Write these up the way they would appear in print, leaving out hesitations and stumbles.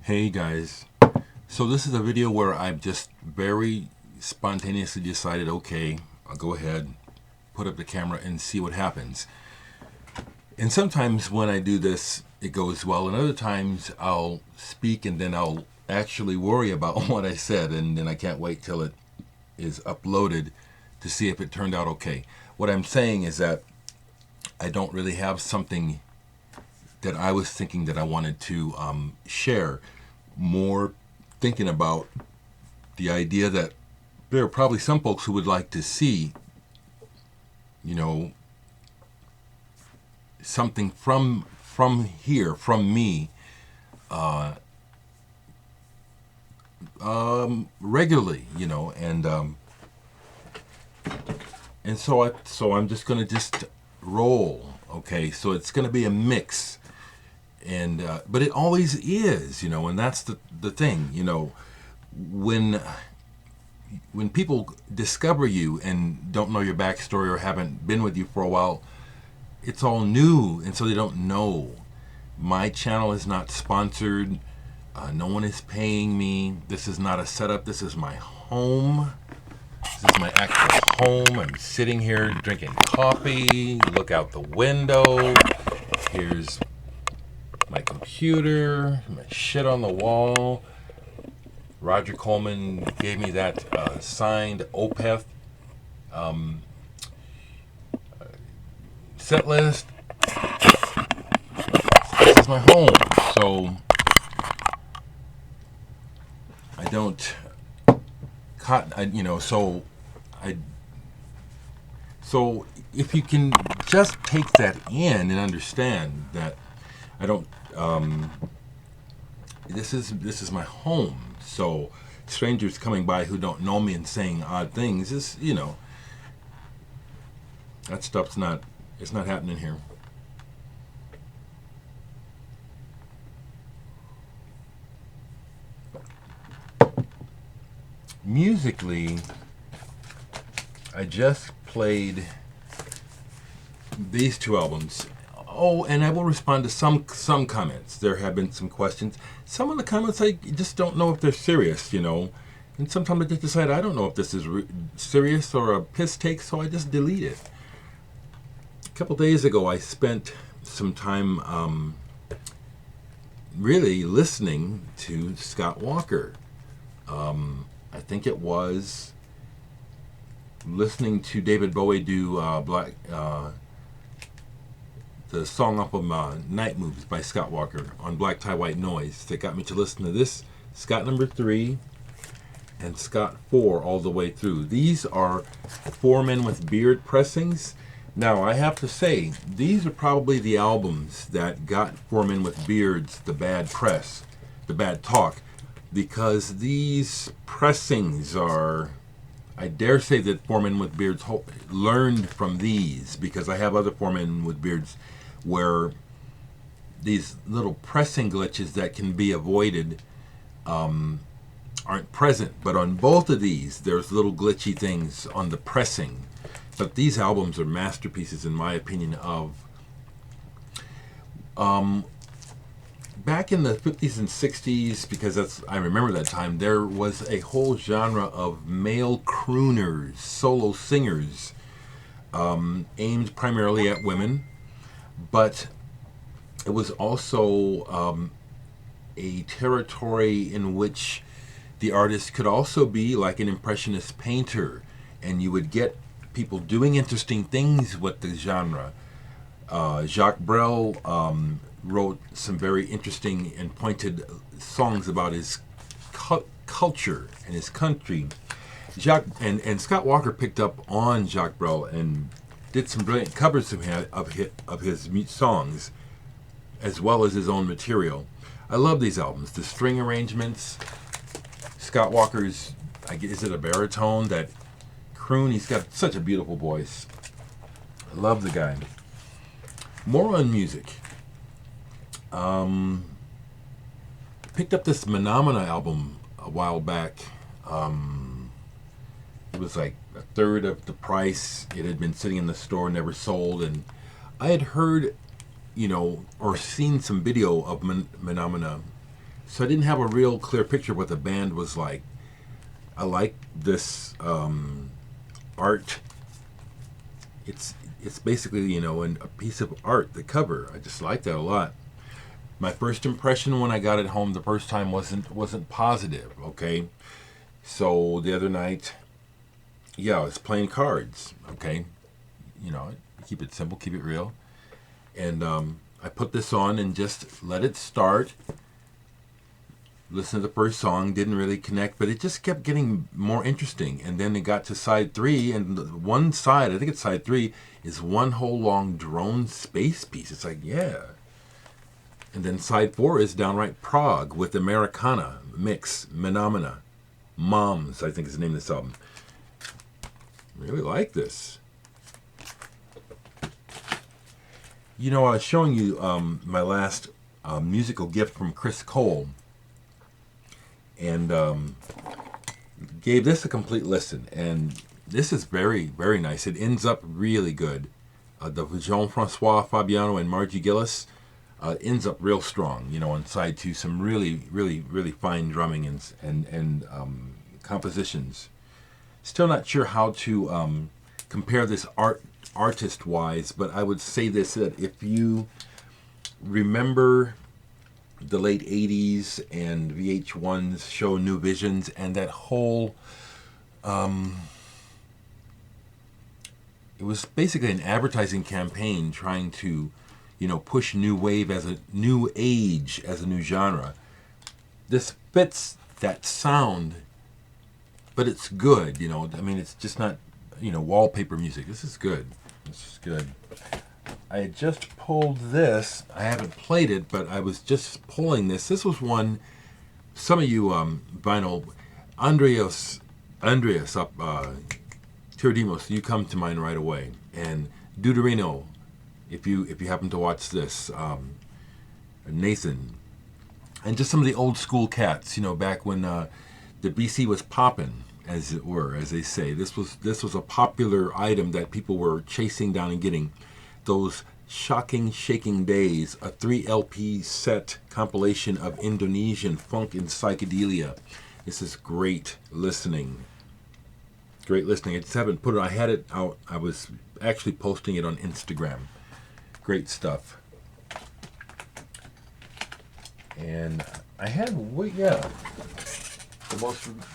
Hey guys, so this is a video where I've just very spontaneously decided, okay, I'll go ahead, put up the camera and see what happens. And sometimes when I do this, it goes well, and other times I'll speak and then I'll actually worry about what I said, and then I can't wait till it is uploaded to see if it turned out okay. What I'm saying is that I don't really have something that I was thinking that I wanted to share. More thinking about the idea that there are probably some folks who would like to see, something from here, from me, regularly, and so I'm just gonna just roll. Okay, so it's gonna be a mix. And but it always is, and that's the thing, when people discover you and don't know your backstory or haven't been with you for a while, it's all new, and so they don't know. My channel is not sponsored. No one is paying me. This is not a setup. This is my home. This is my actual home. I'm sitting here drinking coffee. Look out the window. Here's my computer, my shit on the wall. Roger Coleman gave me that signed Opeth set list. This is my home, so I don't so if you can just take that in and understand that I don't. This is my home. So strangers coming by who don't know me and saying odd things is, that stuff's not. It's not happening here. Musically, I just played these two albums. Oh, and I will respond to some comments. There have been some questions. Some of the comments I just don't know if they're serious, And sometimes I just decide I don't know if this is serious or a piss take, so I just delete it. A couple days ago, I spent some time really listening to Scott Walker. I think it was listening to David Bowie do the song off of Night Moves by Scott Walker on Black Tie White Noise that got me to listen to this Scott number 3 and Scott 4 all the way through. These are Four Men with Beard pressings. Now I have to say, these are probably the albums that got Four Men with Beards the bad press, the bad talk, because these pressings are, I dare say that Four Men with Beards learned from these, because I have other Four Men with Beards where these little pressing glitches that can be avoided aren't present. But on both of these, there's little glitchy things on the pressing. But these albums are masterpieces, in my opinion, of back in the 50s and 60s, because I remember that time, there was a whole genre of male crooners, solo singers, aimed primarily at women, but it was also a territory in which the artist could also be like an impressionist painter, and you would get people doing interesting things with the genre. Jacques Brel wrote some very interesting and pointed songs about his culture and his country. And Scott Walker picked up on Jacques Brel and did some brilliant covers of his songs, as well as his own material. I love these albums. The string arrangements, Scott Walker's, is it a baritone, that croon? He's got such a beautiful voice. I love the guy. More on music. Picked up this Phenomena album a while back. It was like a third of the price. It had been sitting in the store, never sold, and I had heard, or seen some video of Phenomena So I didn't have a real clear picture of what the band was like. I like this art. It's basically, a piece of art, the cover. I just like that a lot. My first impression when I got it home the first time wasn't positive. Okay, so the other night, yeah, I was playing cards. Okay, keep it simple, keep it real, and I put this on and just let it start. Listen to the first song, didn't really connect, but it just kept getting more interesting. And then it got to side 3, and one side, I think it's side 3, is one whole long drone space piece. It's like, yeah. And then side 4 is downright prog with Americana mix, Menomina, Moms, I think is the name of this album. Really like this. I was showing you my last musical gift from Chris Cole, and gave this a complete listen. And this is very, very nice. It ends up really good. The Jean-Francois Fabiano and Margie Gillis ends up real strong. On side 2, some really, really, really fine drumming and compositions. Still not sure how to compare this artist-wise, but I would say this, that if you remember the late 80s and VH1's show New Visions, and that whole it was basically an advertising campaign trying to push new wave as a new age, as a new genre. This fits that sound, but it's good. It's just not wallpaper music. This is good. I had just pulled this. I haven't played it, but I was just pulling this. This was one. Some of you vinyl, Andreas up Tiradimos, you come to mind right away. And Deuterino, if you happen to watch this, Nathan, and just some of the old school cats. Back when the BC was popping, as it were, as they say. This was a popular item that people were chasing down and getting. Those shocking, shaking days, a 3 LP set compilation of Indonesian funk and psychedelia. This is great listening. Great listening. I just haven't put it. I had it out. I was actually posting it on Instagram. Great stuff. And I had, the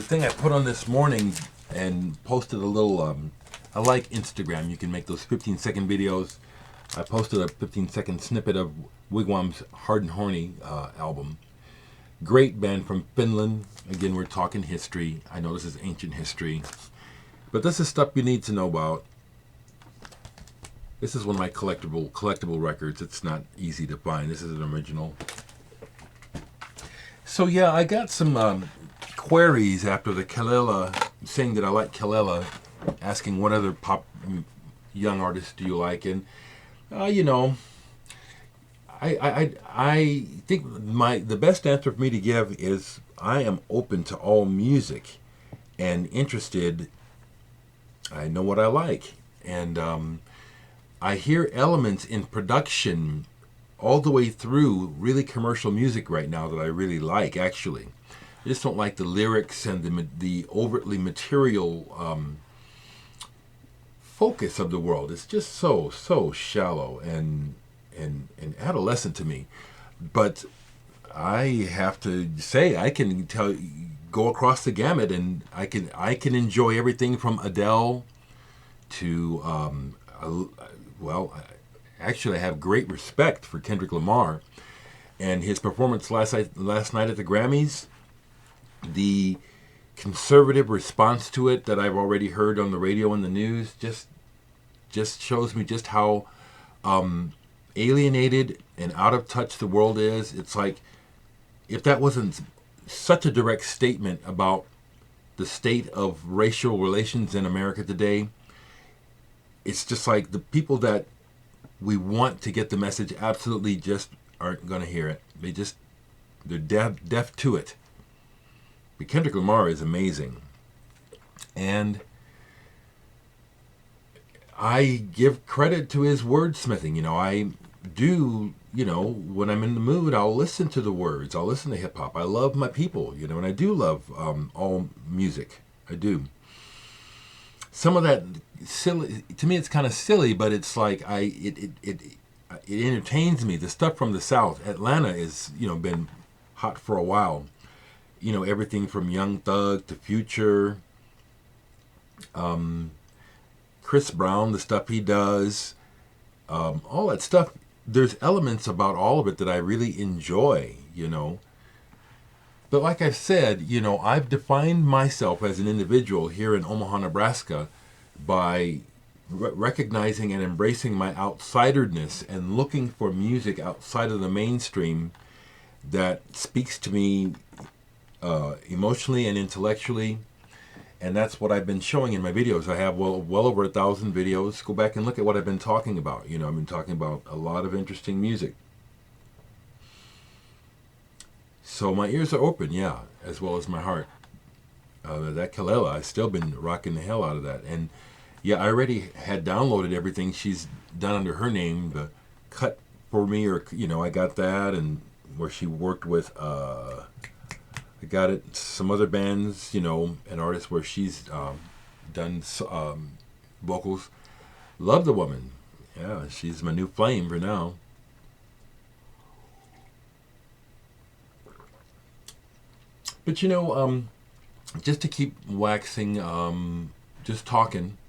thing I put on this morning and posted a little. I like Instagram. You can make those 15-second videos. I posted a 15-second snippet of Wigwam's Hard and Horny album. Great band from Finland. Again, we're talking history. I know this is ancient history, but this is stuff you need to know about. This is one of my collectible records. It's not easy to find. This is an original. So yeah, I got some queries after the Kalela, saying that I like Kalela, asking what other pop young artists do you like, and I think the best answer for me to give is I am open to all music and interested. I know what I like, and I hear elements in production all the way through really commercial music right now that I really like, actually. I just don't like the lyrics and the overtly material focus of the world. It's just so shallow and adolescent to me. But I have to say, I can go across the gamut, and I can enjoy everything from Adele to actually, I have great respect for Kendrick Lamar and his performance last night at the Grammys. The conservative response to it that I've already heard on the radio and the news just shows me just how alienated and out of touch the world is. It's like, if that wasn't such a direct statement about the state of racial relations in America today, it's just like the people that we want to get the message absolutely just aren't going to hear it. They're deaf to it. But Kendrick Lamar is amazing. And I give credit to his wordsmithing. I do when I'm in the mood, I'll listen to the words. I'll listen to hip hop. I love my people, and I do love all music. I do. Some of that silly to me, it's kind of silly, but it's like it entertains me. The stuff from the South, Atlanta is been hot for a while. Everything from Young Thug to Future, Chris Brown, the stuff he does, all that stuff. There's elements about all of it that I really enjoy. But like I've said, I've defined myself as an individual here in Omaha, Nebraska, by recognizing and embracing my outsiderness and looking for music outside of the mainstream that speaks to me emotionally and intellectually. And that's what I've been showing in my videos. I have well over 1,000 videos. Go back and look at what I've been talking about. I've been talking about a lot of interesting music. So my ears are open, yeah, as well as my heart. That Kalela, I've still been rocking the hell out of that. And yeah, I already had downloaded everything she's done under her name. The Cut for Me, or I got that, and where she worked with I got it some other bands, and artists where she's done vocals. Love the woman. Yeah, she's my new flame for now. But just to keep waxing, just talking.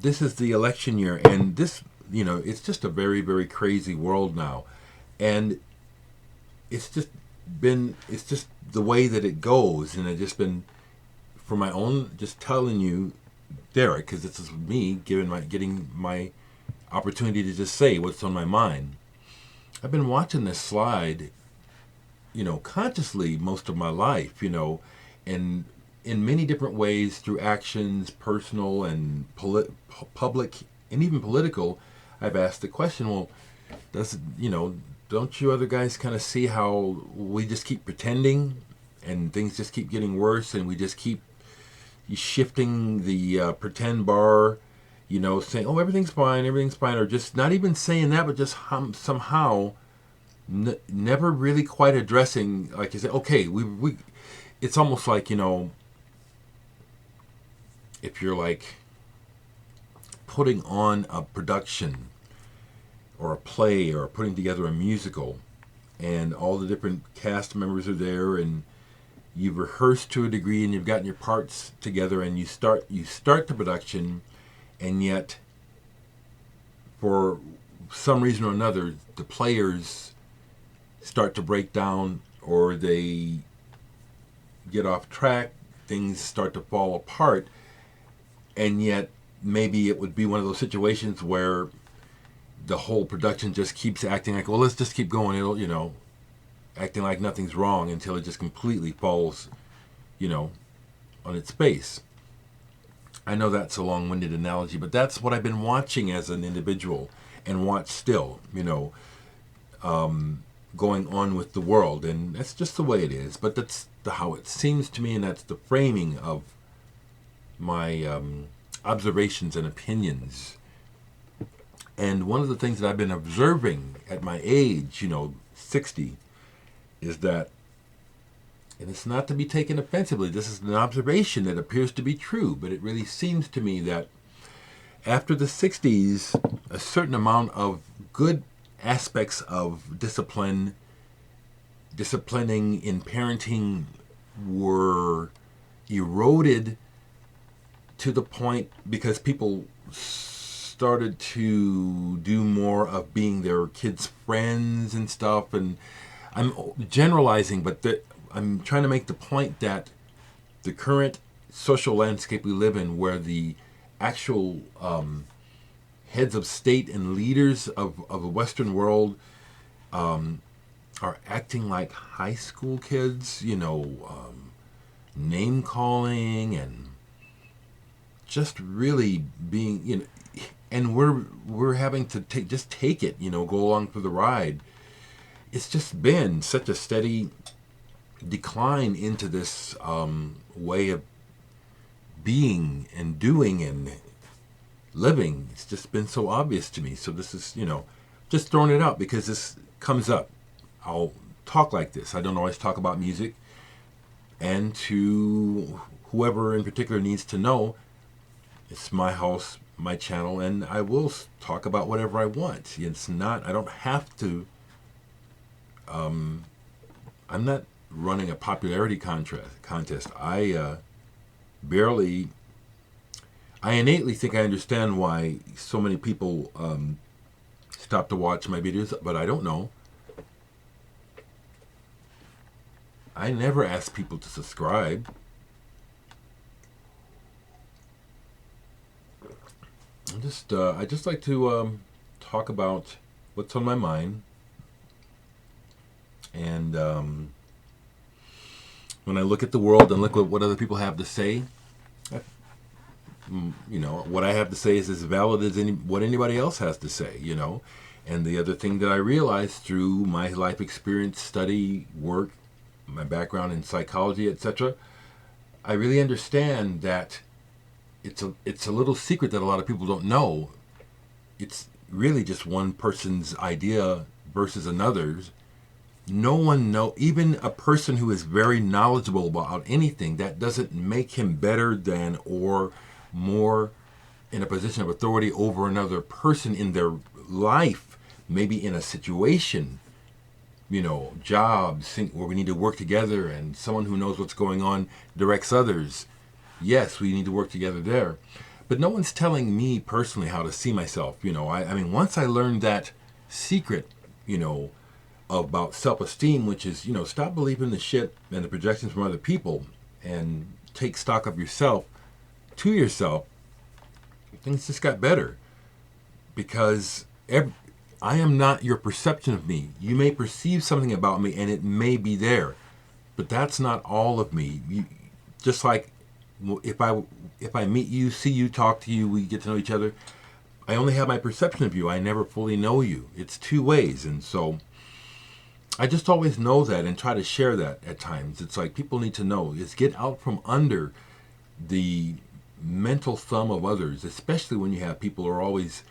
This is the election year, and this, it's just a very, very crazy world now, and it's just the way that it goes, and I've just been, for my own, just telling you, Dereck, because this is me getting my opportunity to just say what's on my mind. I've been watching this slide, consciously most of my life, and in many different ways through actions, personal and public, and even political. I've asked the question, well, don't you other guys kind of see how we just keep pretending and things just keep getting worse, and we just keep shifting the pretend bar, saying, oh, everything's fine, or just not even saying that, but just somehow never really quite addressing, like you said, okay, we it's almost like, if you're like putting on a production or a play or putting together a musical, and all the different cast members are there, and you've rehearsed to a degree, and you've gotten your parts together, and you start the production, and yet for some reason or another the players start to break down, or they get off track, things start to fall apart, and yet maybe it would be one of those situations where the whole production just keeps acting like, well, let's just keep going, it'll, acting like nothing's wrong until it just completely falls, on its face. I know that's a long-winded analogy, but that's what I've been watching as an individual, and watch still, going on with the world, and that's just the way it is. But that's how it seems to me, and that's the framing of my observations and opinions. And one of the things that I've been observing at my age, 60, is that, and it's not to be taken offensively, this is an observation that appears to be true, but it really seems to me that after the 60s, a certain amount of good aspects of disciplining in parenting were eroded to the point, because people started to do more of being their kids' friends and stuff. And I'm generalizing, but I'm trying to make the point that the current social landscape we live in, where the actual heads of state and leaders of the Western world are acting like high school kids, name calling and just really being, and we're having to take it, go along for the ride. It's just been such a steady decline into this way of being and doing and living. It's just been so obvious to me. So this is, just throwing it out because this comes up. I'll talk like this. I don't always talk about music. And to whoever in particular needs to know, it's my house, my channel, and I will talk about whatever I want. It's not, I don't have to, I'm not running a popularity contest. I innately think I understand why so many people stop to watch my videos, but I don't know. I never ask people to subscribe. I just like to talk about what's on my mind, and when I look at the world and look at what other people have to say, what I have to say is as valid as what anybody else has to say, And the other thing that I realized through my life experience, study, work, my background in psychology, etc., I really understand that it's a little secret that a lot of people don't know. It's really just one person's idea versus another's. No one even a person who is very knowledgeable about anything, that doesn't make him better than or more in a position of authority over another person in their life, maybe in a situation, jobs where we need to work together, and someone who knows what's going on directs others. Yes, we need to work together there. But no one's telling me personally how to see myself. I mean, once I learned that secret, about self-esteem, which is, stop believing the shit and the projections from other people and take stock of yourself, things just got better. Because I am not your perception of me. You may perceive something about me and it may be there, but that's not all of me. Just like if I meet you, see you, talk to you, we get to know each other, I only have my perception of you. I never fully know you. It's two ways. And so I just always know that and try to share that at times. It's like people need to know is get out from under the mental thumb of others, especially when you have people who are always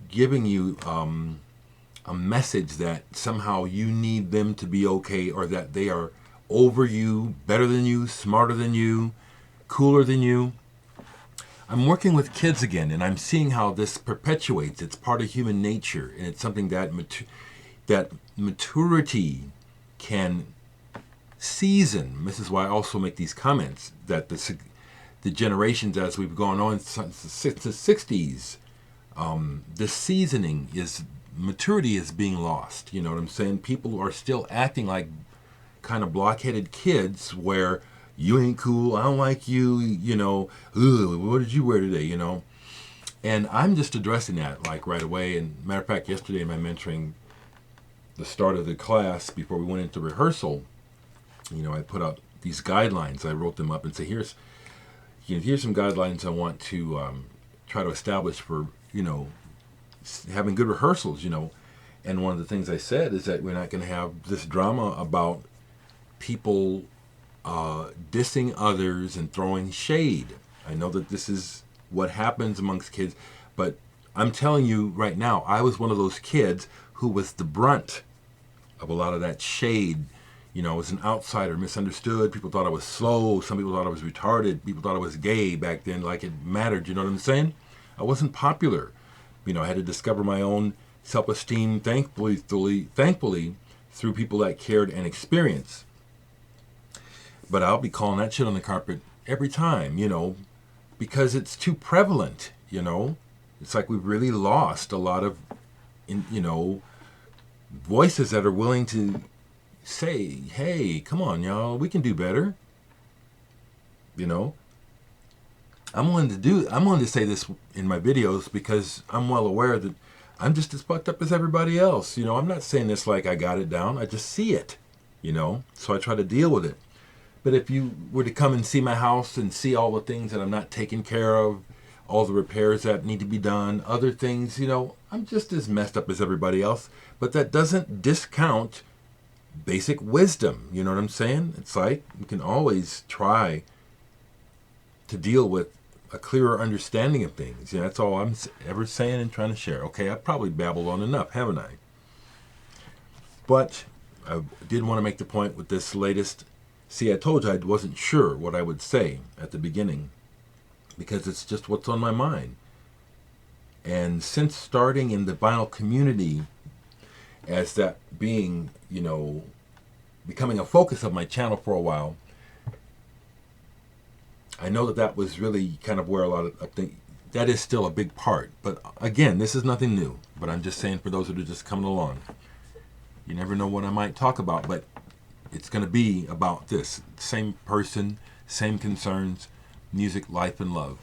giving you a message that somehow you need them to be okay, or that they are over you, better than you, smarter than you, cooler than you. I'm working with kids again, and I'm seeing how this perpetuates. It's part of human nature, and it's something that maturity can season. This is why I also make these comments that the generations as we've gone on since the 60s, the seasoning is maturity is being lost. You know what I'm saying? People are still acting like kind of blockheaded kids where you ain't cool, I don't like you, ugh, what did you wear today, And I'm just addressing that like right away. And matter of fact, yesterday in my mentoring, the start of the class, before we went into rehearsal, I put out these guidelines. I wrote them up and say, here's some guidelines I want to try to establish for, having good rehearsals, And one of the things I said is that we're not going to have this drama about people dissing others and throwing shade. I know that this is what happens amongst kids, but I'm telling you right now, I was one of those kids who was the brunt of a lot of that shade. I was an outsider, misunderstood. People thought I was slow. Some people thought I was retarded. People thought I was gay back then, like it mattered. You know what I'm saying? I wasn't popular. I had to discover my own self-esteem, thankfully, through people that cared and experienced. But I'll be calling that shit on the carpet every time, because it's too prevalent, It's like we've really lost a lot of, voices that are willing to say, hey, come on, y'all, we can do better. I'm willing to say this in my videos because I'm well aware that I'm just as fucked up as everybody else. I'm not saying this like I got it down. I just see it, so I try to deal with it. But if you were to come and see my house and see all the things that I'm not taking care of, all the repairs that need to be done, other things, I'm just as messed up as everybody else. But that doesn't discount basic wisdom. You know what I'm saying? It's like we can always try to deal with a clearer understanding of things. That's all I'm ever saying and trying to share. Okay, I probably babbled on enough, haven't I? But I did want to make the point with this latest. See, I told you I wasn't sure what I would say at the beginning because it's just what's on my mind. And since starting in the vinyl community as that being, becoming a focus of my channel for a while, I know that was really kind of where a lot of things, that is still a big part. But again, this is nothing new. But I'm just saying for those that are just coming along, you never know what I might talk about, but it's going to be about this. Same person, same concerns, music, life, and love.